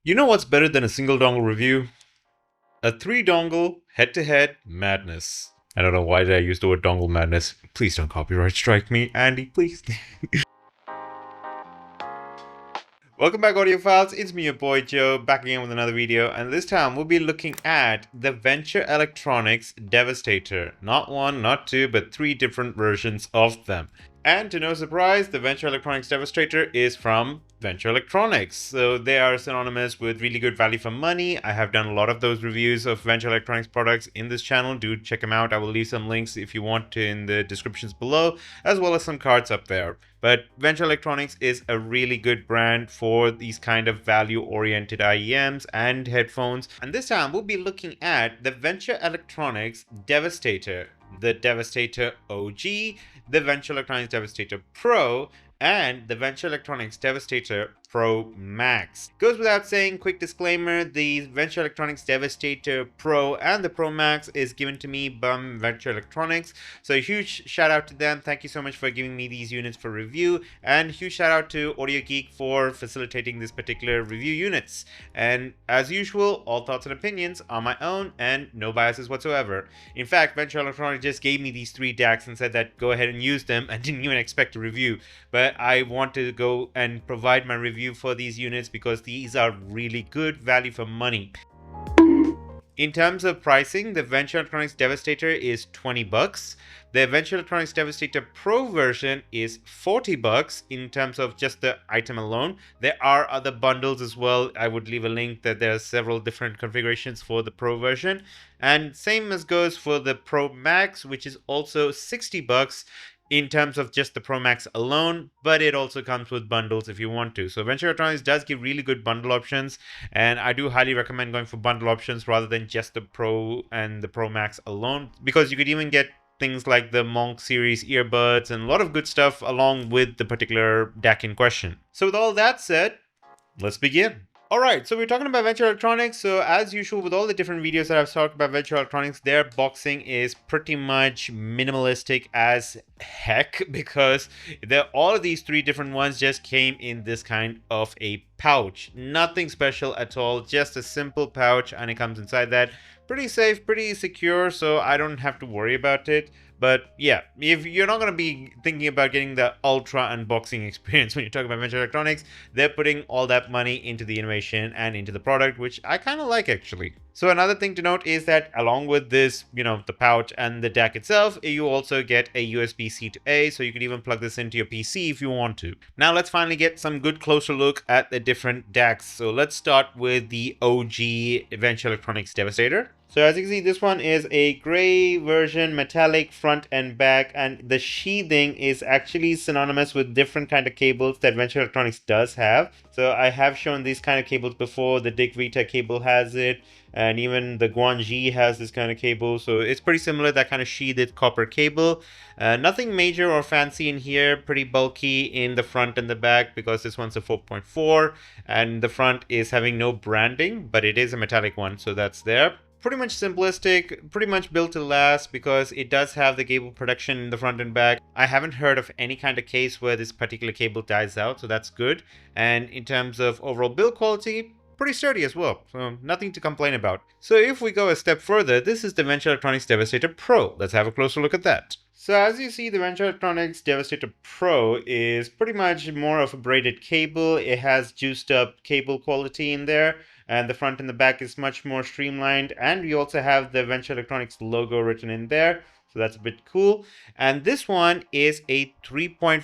You know what's better than a single dongle review? A 3 dongle head-to-head madness. I don't know why did I use the word dongle madness. Please don't copyright strike me, Andy, please. Welcome back, Audiophiles. It's me, your boy Joe, back again with another video, and this time we'll be looking at the Venture Electronics Devastator. Not one, not two, but 3 different versions of them. And to no surprise, the Venture Electronics Devastator is from Venture Electronics. So they are synonymous with really good value for money. I have done a lot of those reviews of Venture Electronics products in this channel. Do check them out. I will leave some links if you want to in the descriptions below, as well as some cards up there. But Venture Electronics is a really good brand for these kind of value-oriented IEMs and headphones. And this time we'll be looking at the Venture Electronics Devastator, the Devastator OG, the Venture Electronics Devastator Pro, and the Venture Electronics Devastator Pro Max. Goes without saying, quick disclaimer, the Venture Electronics Devastator Pro and the Pro Max is given to me by Venture Electronics. So a huge shout out to them. Thank you so much for giving me these units for review, and huge shout out to Audio Geek for facilitating this particular review units. And as usual, all thoughts and opinions are my own and no biases whatsoever. In fact, Venture Electronics just gave me these 3 DACs and said that go ahead and use them, and didn't even expect a review. But I want to go and provide my review for these units because these are really good value for money. In terms of pricing, the Venture Electronics Devastator is 20 bucks. The Venture Electronics Devastator Pro version is 40 bucks in terms of just the item alone. There are other bundles as well. I would leave a link that there are several different configurations for the Pro version. And same as goes for the Pro Max, which is also 60 bucks in terms of just the Pro Max alone, but it also comes with bundles if you want to. So Venture Electronics does give really good bundle options, and I do highly recommend going for bundle options rather than just the Pro and the Pro Max alone, because you could even get things like the Monk series earbuds and a lot of good stuff along with the particular DAC in question. So with all that said, let's begin. Alright, so we're talking about Venture Electronics. So as usual with all the different videos that I've talked about Venture Electronics, their boxing is pretty much minimalistic as heck, because all of these 3 different ones just came in this kind of a pouch. Nothing special at all, just a simple pouch, and it comes inside that. Pretty safe, pretty secure, so I don't have to worry about it. But yeah, if you're not going to be thinking about getting the ultra unboxing experience when you talk about Venture Electronics, they're putting all that money into the innovation and into the product, which I kind of like actually. So another thing to note is that along with this, the pouch and the DAC itself, you also get a USB-C to A, so you can even plug this into your PC if you want to. Now let's finally get some good closer look at the different DACs. So let's start with the OG Venture Electronics Devastator. So as you can see, this one is a gray version, metallic front and back, and the sheathing is actually synonymous with different kind of cables that Venture Electronics does have. So I have shown these kind of cables before. The Dick Vita cable has it, and even the Guanji has this kind of cable. So it's pretty similar, that kind of sheathed copper cable. Nothing major or fancy in here, pretty bulky in the front and the back because this one's a 4.4 and the front is having no branding, but it is a metallic one, so that's there. Pretty much simplistic, pretty much built to last because it does have the cable protection in the front and back. I haven't heard of any kind of case where this particular cable dies out, so that's good. And in terms of overall build quality, pretty sturdy as well, so nothing to complain about. So if we go a step further, this is the Venture Electronics Devastator Pro. Let's have a closer look at that. So as you see, the Venture Electronics Devastator Pro is pretty much more of a braided cable. It has juiced up cable quality in there, and the front and the back is much more streamlined, and we also have the Venture Electronics logo written in there. So that's a bit cool. And this one is a 3.5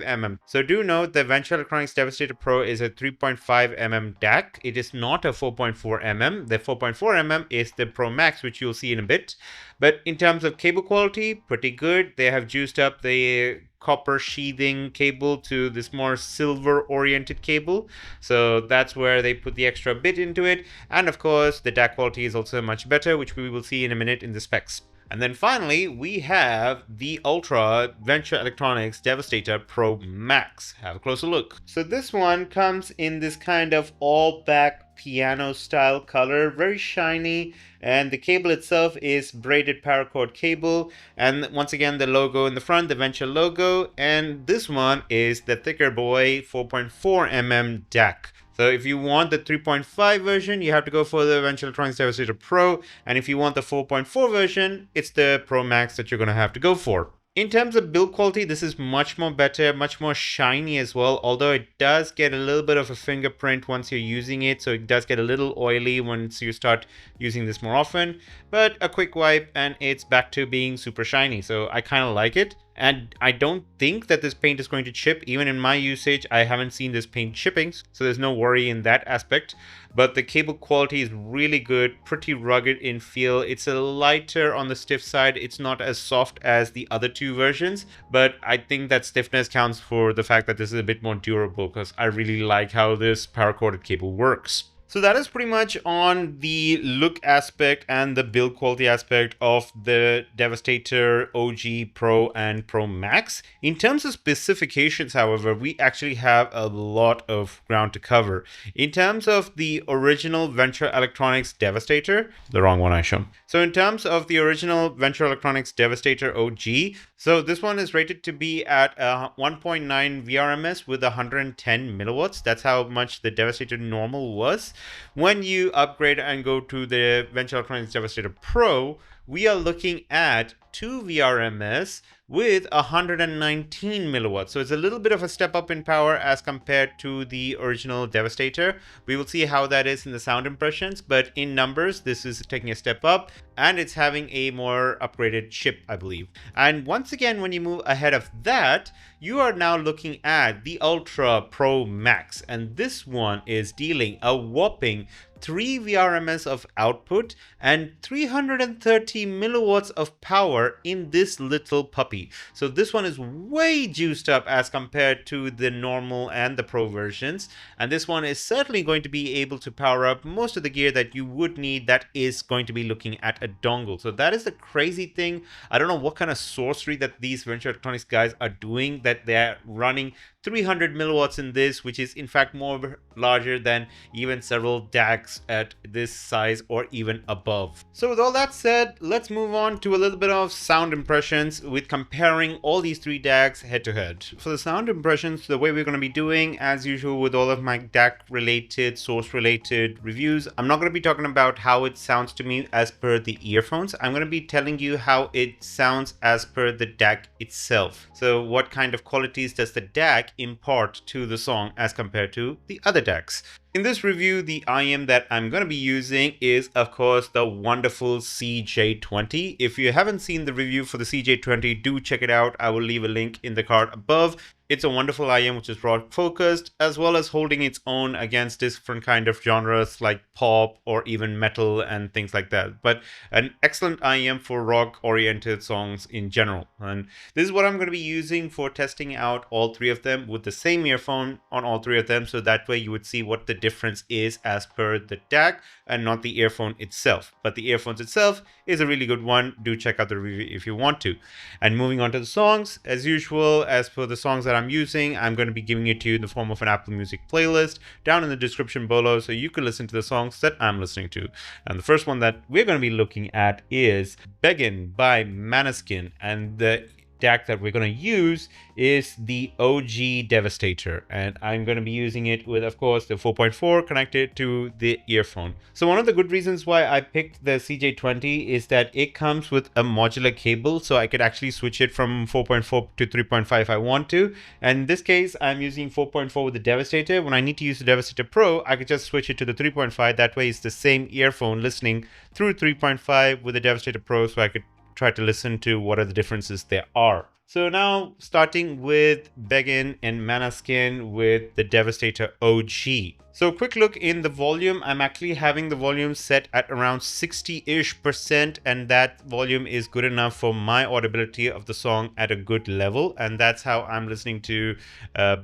mm. So do note the Venture Electronics Devastator Pro is a 3.5 mm DAC. It is not a 4.4 mm. The 4.4 mm is the Pro Max, which you'll see in a bit. But in terms of cable quality, pretty good. They have juiced up the copper sheathing cable to this more silver oriented cable, so that's where they put the extra bit into it. And of course the DAC quality is also much better, which we will see in a minute in the specs. And then finally, we have the Ultra Venture Electronics Devastator Pro Max. Have a closer look. So this one comes in this kind of all-black piano style color, very shiny, and the cable itself is braided paracord cable, and once again the logo in the front, the Venture logo, and this one is the thicker boy 4.4 mm DAC. So if you want the 3.5 version, you have to go for the Venture Electronics Devastator Pro. And if you want the 4.4 version, it's the Pro Max that you're going to have to go for. In terms of build quality, this is much more better, much more shiny as well, although it does get a little bit of a fingerprint once you're using it, so it does get a little oily once you start using this more often, but a quick wipe and it's back to being super shiny, so I kind of like it. And I don't think that this paint is going to chip. Even in my usage, I haven't seen this paint chipping, so there's no worry in that aspect. But the cable quality is really good, pretty rugged in feel. It's a lighter on the stiff side. It's not as soft as the other two versions, but I think that stiffness counts for the fact that this is a bit more durable, because I really like how this power-corded cable works. So that is pretty much on the look aspect and the build quality aspect of the Devastator OG Pro and Pro Max. In terms of specifications, however, we actually have a lot of ground to cover. In terms of the original Venture Electronics Devastator, the wrong one I shown. So in terms of the original Venture Electronics Devastator OG, so this one is rated to be at 1.9 VRMS with 110 milliwatts. That's how much the Devastator normal was. When you upgrade and go to the Venture Electronics Devastator Pro, we are looking at 2 VRMS with 119 milliwatts. So it's a little bit of a step up in power as compared to the original Devastator. We will see how that is in the sound impressions, but in numbers, this is taking a step up and it's having a more upgraded chip, I believe. And once again, when you move ahead of that, you are now looking at the Ultra Pro Max, and this one is dealing a whopping 3 VRMS of output and 330 milliwatts of power in this little puppy. So this one is way juiced up as compared to the normal and the Pro versions, and this one is certainly going to be able to power up most of the gear that you would need that is going to be looking at a dongle. So that is the crazy thing. I don't know what kind of sorcery that these Venture Electronics guys are doing, that they're running 300 milliwatts in this, which is in fact more larger than even several DACs at this size or even above. So with all that said, let's move on to a little bit of sound impressions with comparing all these three DACs head to head. For the sound impressions, the way we're going to be doing, as usual with all of my DAC related, source related reviews, I'm not going to be talking about how it sounds to me as per the earphones. I'm going to be telling you how it sounds as per the DAC itself. So what kind of qualities does the DAC impart to the song as compared to the other DACs. In this review, the IM that I'm going to be using is, of course, the wonderful CJ20. If you haven't seen the review for the CJ20, do check it out. I will leave a link in the card above. It's a wonderful IM which is rock focused, as well as holding its own against different kind of genres like pop or even metal and things like that. But an excellent IM for rock oriented songs in general. And this is what I'm going to be using for testing out all three of them with the same earphone on all three of them. So that way you would see what the difference is as per the DAC and not the earphone itself. But the earphones itself is a really good one. Do check out the review if you want to. And moving on to the songs, as usual, as per the songs that I'm using, I'm going to be giving it to you in the form of an Apple Music playlist down in the description below, so you can listen to the songs that I'm listening to. And the first one that we're going to be looking at is Beggin' by Maneskin, and the DAC that we're going to use is the OG Devastator, and I'm going to be using it with, of course, the 4.4 connected to the earphone. So one of the good reasons why I picked the CJ20 is that it comes with a modular cable, so I could actually switch it from 4.4 to 3.5 if I want to. And in this case, I'm using 4.4 with the Devastator. When I need to use the Devastator Pro, I could just switch it to the 3.5. That way it's the same earphone listening through 3.5 with the Devastator Pro, so I could try to listen to what are the differences there are. So now starting with Beggin' and Maneskin with the Devastator OG. So quick look in the volume. I'm actually having the volume set at around 60-ish%, and that volume is good enough for my audibility of the song at a good level, and that's how I'm listening to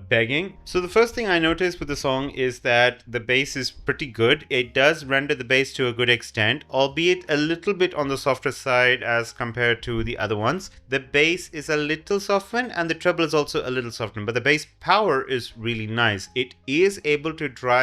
Begging. So the first thing I noticed with the song is that the bass is pretty good. It does render the bass to a good extent, albeit a little bit on the softer side as compared to the other ones. The bass is a little softened and the treble is also a little softened, but the bass power is really nice. It is able to drive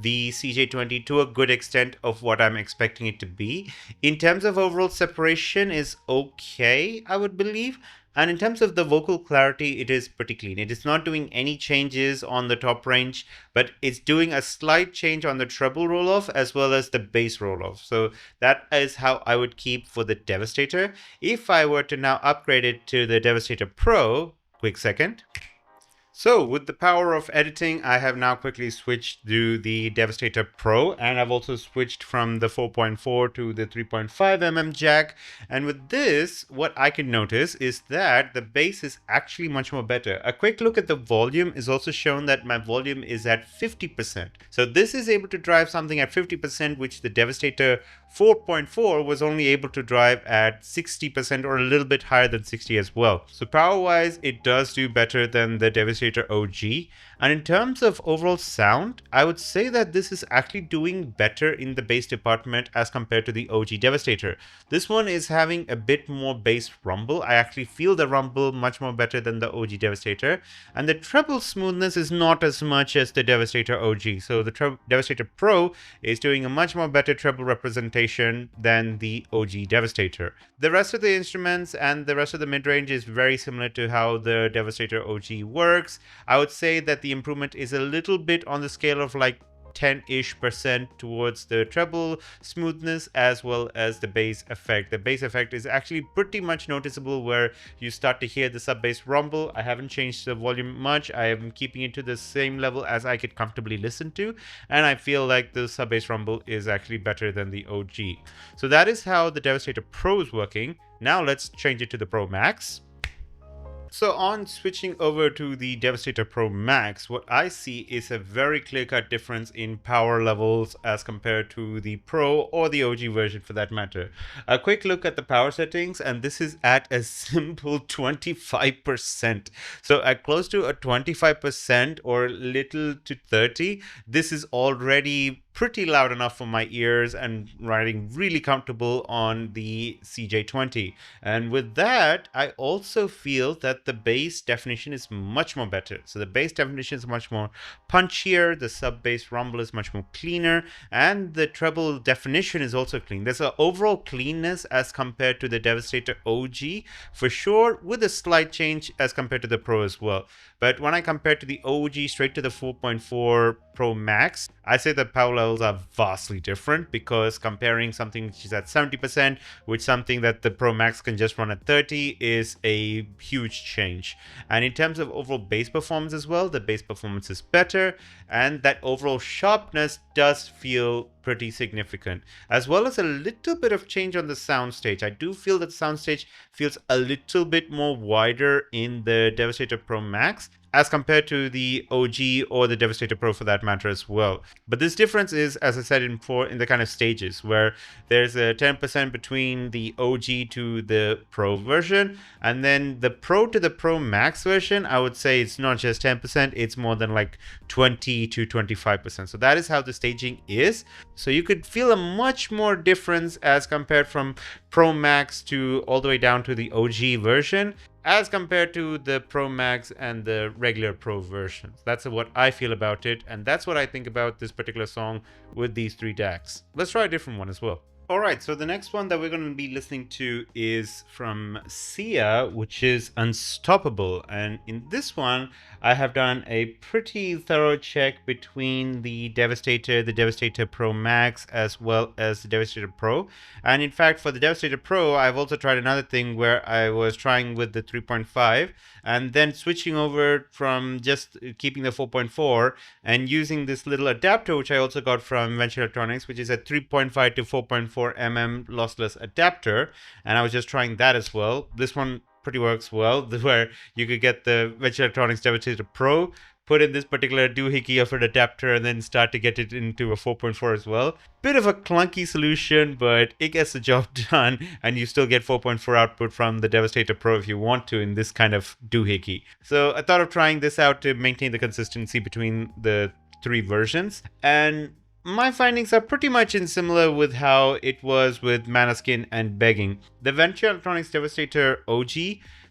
the CJ20 to a good extent of what I'm expecting it to be. In terms of overall separation is okay, I would believe, And in terms of the vocal clarity, it is pretty clean. It is not doing any changes on the top range, but it's doing a slight change on the treble roll-off as well as the bass roll-off. So that is how I would keep for the Devastator. If I were to now upgrade it to the Devastator Pro, quick second. So with the power of editing, I have now quickly switched to the Devastator Pro, and I've also switched from the 4.4 to the 3.5 jack. And with this, what I can notice is that the bass is actually much more better. A quick look at the volume is also shown that my volume is at 50%. So this is able to drive something at 50%, which the Devastator 4.4 was only able to drive at 60% or a little bit higher than 60 as well. So power-wise, it does do better than the Devastator OG. And in terms of overall sound, I would say that this is actually doing better in the bass department as compared to the OG Devastator. This one is having a bit more bass rumble. I actually feel the rumble much more better than the OG Devastator. And the treble smoothness is not as much as the Devastator OG. So the Devastator Pro is doing a much more better treble representation than the OG Devastator. The rest of the instruments and the rest of the mid-range is very similar to how the Devastator OG works. I would say that the improvement is a little bit on the scale of like 10-ish% towards the treble smoothness as well as the bass effect. The bass effect is actually pretty much noticeable where you start to hear the sub bass rumble. I haven't changed the volume much. I am keeping it to the same level as I could comfortably listen to, and I feel like the sub bass rumble is actually better than the OG. So that is how the Devastator Pro is working. Now let's change it to the Pro Max. So on switching over to the Devastator Pro Max, what I see is a very clear-cut difference in power levels as compared to the Pro or the OG version for that matter. A quick look at the power settings, and this is at a simple 25%. So at close to a 25% or little to 30, this is already pretty loud enough for my ears and riding really comfortable on the CJ20. And with that, I also feel that the bass definition is much more better. So the bass definition is much more punchier, the sub bass rumble is much more cleaner, and the treble definition is also clean. There's an overall cleanness as compared to the Devastator OG for sure, with a slight change as compared to the Pro as well. But when I compare to the OG straight to the 4.4 Pro Max, I say the power levels are vastly different, because comparing something which is at 70% with something that the Pro Max can just run at 30 is a huge change. And in terms of overall bass performance as well, the bass performance is better, and that overall sharpness does feel pretty significant, as well as a little bit of change on the soundstage. I do feel that the soundstage feels a little bit more wider in the Devastator Pro Max as compared to the OG or the Devastator Pro for that matter as well. But this difference is, as I said before, in the kind of stages where there's a 10% between the OG to the Pro version, and then the Pro to the Pro Max version, I would say it's not just 10%, it's more than like 20 to 25%. So that is how the staging is. So you could feel a much more difference as compared from Pro Max to all the way down to the OG version, as compared to the Pro Max and the regular Pro versions. That's what I feel about it, and that's what I think about this particular song with these three DACs. Let's try a different one as well. Alright, so the next one that we're going to be listening to is from Sia, which is Unstoppable. And in this one, I have done a pretty thorough check between the Devastator Pro Max, as well as the Devastator Pro. And in fact, for the Devastator Pro, I've also tried another thing where I was trying with the 3.5 and then switching over from just keeping the 4.4 and using this little adapter, which I also got from Venture Electronics, which is a 3.5 to 4.4 lossless adapter, and I was just trying that as well. This one pretty works well, where you could get the Venture Electronics Devastator Pro, put in this particular doohickey of an adapter, and then start to get it into a 4.4 as well. Bit of a clunky solution, but it gets the job done, and you still get 4.4 output from the Devastator Pro if you want to in this kind of doohickey. So I thought of trying this out to maintain the consistency between the three versions, and my findings are pretty much in similar with how it was with Manaskin and Begging. The Venture Electronics Devastator OG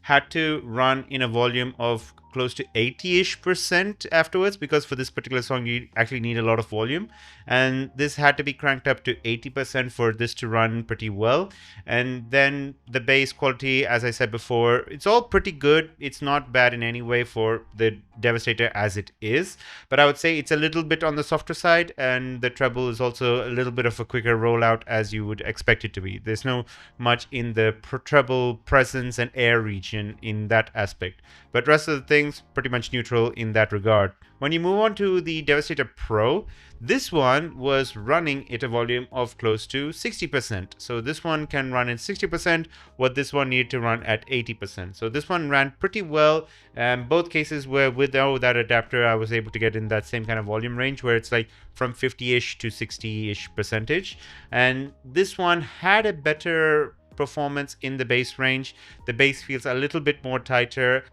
had to run in a volume of close to 80-ish% afterwards, because for this particular song you actually need a lot of volume, and this had to be cranked up to 80% for this to run pretty well. And then the bass quality, as I said before, it's all pretty good. It's not bad in any way for the Devastator as it is, but I would say it's a little bit on the softer side, and the treble is also a little bit of a quicker rollout as you would expect it to be. There's no much in the treble presence and air region in that aspect, but rest of the things pretty much neutral in that regard. When you move on to the Devastator Pro, this one was running at a volume of close to 60%. So this one can run in 60%, what this one needed to run at 80%. So this one ran pretty well. Both cases where without that adapter, I was able to get in that same kind of volume range where it's like from 50-ish to 60-ish percentage. And this one had a better performance in the bass range. The bass feels a little bit more tighter.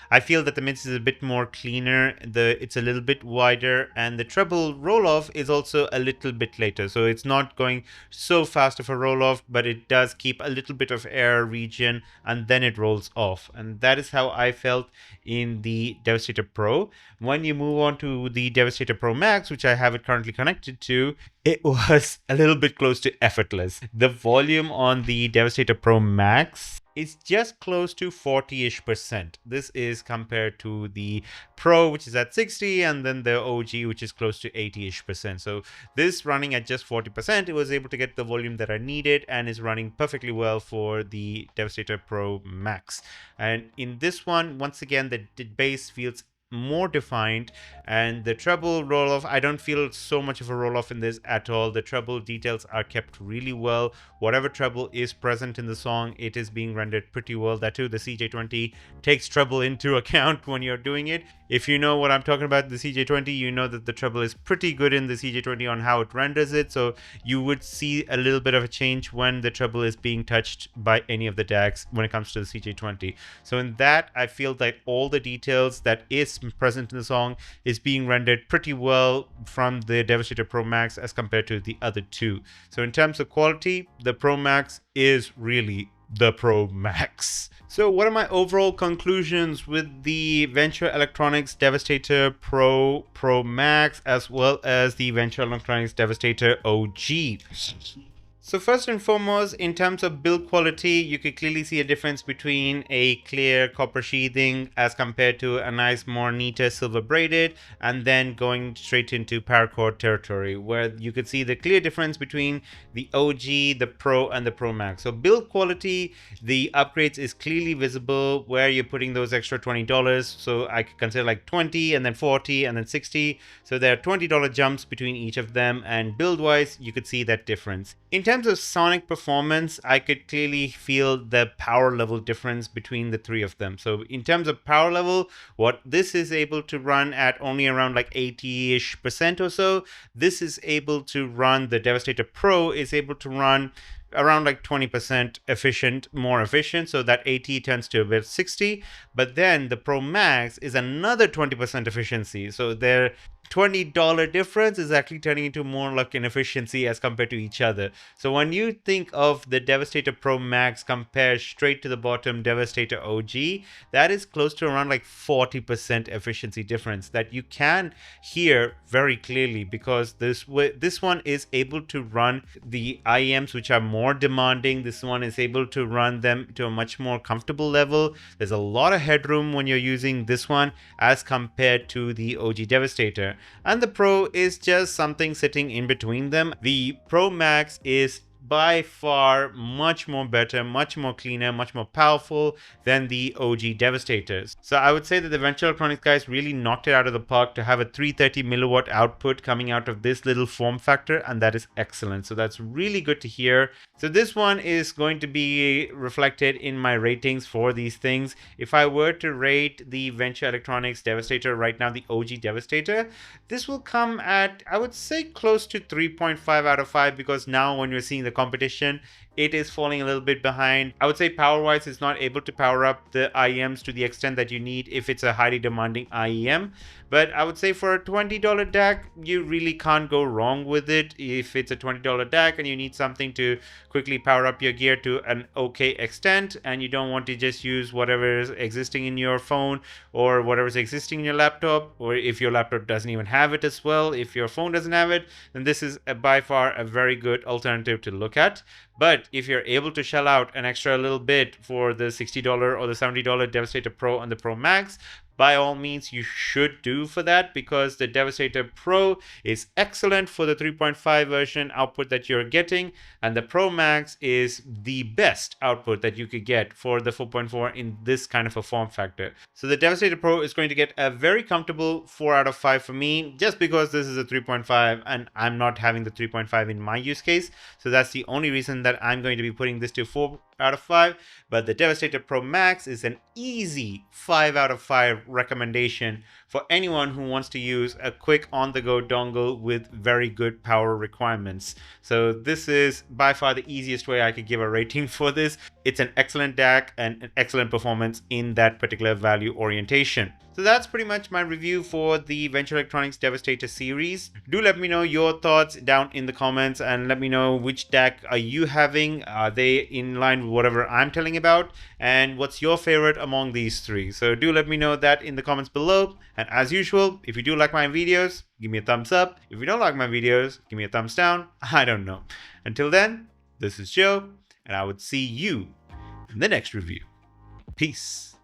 I feel that the mids is a bit more cleaner, it's a little bit wider, and the treble roll-off is also a little bit later. So it's not going so fast of a roll-off, but it does keep a little bit of air region, and then it rolls off. And that is how I felt in the Devastator Pro. When you move on to the Devastator Pro Max, which I have it currently connected to, it was a little bit close to effortless. The volume on the Devastator Pro Max is just close to 40-ish%. This is compared to the Pro, which is at 60, and then the OG, which is close to 80-ish%. So this running at just 40%, it was able to get the volume that I needed, and is running perfectly well for the Devastator Pro Max. And in this one, once again, the bass feels more defined, and the treble roll-off, I don't feel so much of a roll-off in this at all. The treble details are kept really well. Whatever treble is present in the song, it is being rendered pretty well. That too, the CJ20 takes treble into account when you're doing it. If you know what I'm talking about, the CJ20, you know that the treble is pretty good in the CJ20 on how it renders it, so you would see a little bit of a change when the treble is being touched by any of the DACs when it comes to the CJ20. So in that, I feel that all the details that is present in the song is being rendered pretty well from the Devastator Pro Max as compared to the other two. So in terms of quality, the Pro Max is really the Pro Max. So what are my overall conclusions with the Venture Electronics Devastator Pro Max, as well as the Venture Electronics Devastator OG? So first and foremost, in terms of build quality, you could clearly see a difference between a clear copper sheathing as compared to a nice, more neater silver braided, and then going straight into paracord territory, where you could see the clear difference between the OG, the Pro, and the Pro Max. So build quality, the upgrades is clearly visible where you're putting those extra $20. So I could consider like 20 and then 40 and then 60. So there are $20 jumps between each of them, and build wise, you could see that difference. In terms of sonic performance, I could clearly feel the power level difference between the three of them. So in terms of power level, what this is able to run at only around like 80-ish% or so, this is able to run, the Devastator Pro is able to run around like 20% more efficient, so that 80 turns to about 60. But then the Pro Max is another 20% efficiency, so their $20 difference is actually turning into more like an efficiency as compared to each other. So when you think of the Devastator Pro Max compared straight to the bottom Devastator OG, that is close to around like 40% efficiency difference that you can hear very clearly, because this one is able to run the IEMs which are more demanding. This one is able to run them to a much more comfortable level. There's a lot of headroom when you're using this one as compared to the OG Devastator. And the Pro is just something sitting in between them. The Pro Max is by far much more better, much more cleaner, much more powerful than the OG Devastators. So I would say that the Venture Electronics guys really knocked it out of the park to have a 330 milliwatt output coming out of this little form factor, and that is excellent. So that's really good to hear. So this one is going to be reflected in my ratings for these things. If I were to rate the Venture Electronics Devastator right now, the OG Devastator, this will come at, I would say, close to 3.5 out of 5, because now when you're seeing the competition, it is falling a little bit behind. I would say power wise, it's not able to power up the IEMs to the extent that you need if it's a highly demanding IEM, But I would say for a $20 deck, you really can't go wrong with it. If it's a $20 deck and you need something to quickly power up your gear to an okay extent, and you don't want to just use whatever is existing in your phone or whatever is existing in your laptop, or if your laptop doesn't even have it as well, if your phone doesn't have it, then this is by far a very good alternative to look at. But if you're able to shell out an extra little bit for the $60 or the $70 Devastator Pro and the Pro Max, by all means you should do for that, because the Devastator Pro is excellent for the 3.5 version output that you're getting, and the Pro Max is the best output that you could get for the 4.4 in this kind of a form factor. So the Devastator Pro is going to get a very comfortable 4 out of 5 for me, just because this is a 3.5 and I'm not having the 3.5 in my use case. So that's the only reason that I'm going to be putting this to 4 out of 5. But the Devastator Pro Max is an easy 5 out of 5 recommendation for anyone who wants to use a quick on-the-go dongle with very good power requirements. So this is by far the easiest way I could give a rating for this. It's an excellent DAC and an excellent performance in that particular value orientation. So that's pretty much my review for the Venture Electronics Devastator series. Do let me know your thoughts down in the comments, and let me know which deck are you having. Are they in line with whatever I'm telling about? And what's your favorite among these three? So do let me know that in the comments below. And as usual, if you do like my videos, give me a thumbs up. If you don't like my videos, give me a thumbs down. I don't know. Until then, this is Joe, and I would see you in the next review. Peace.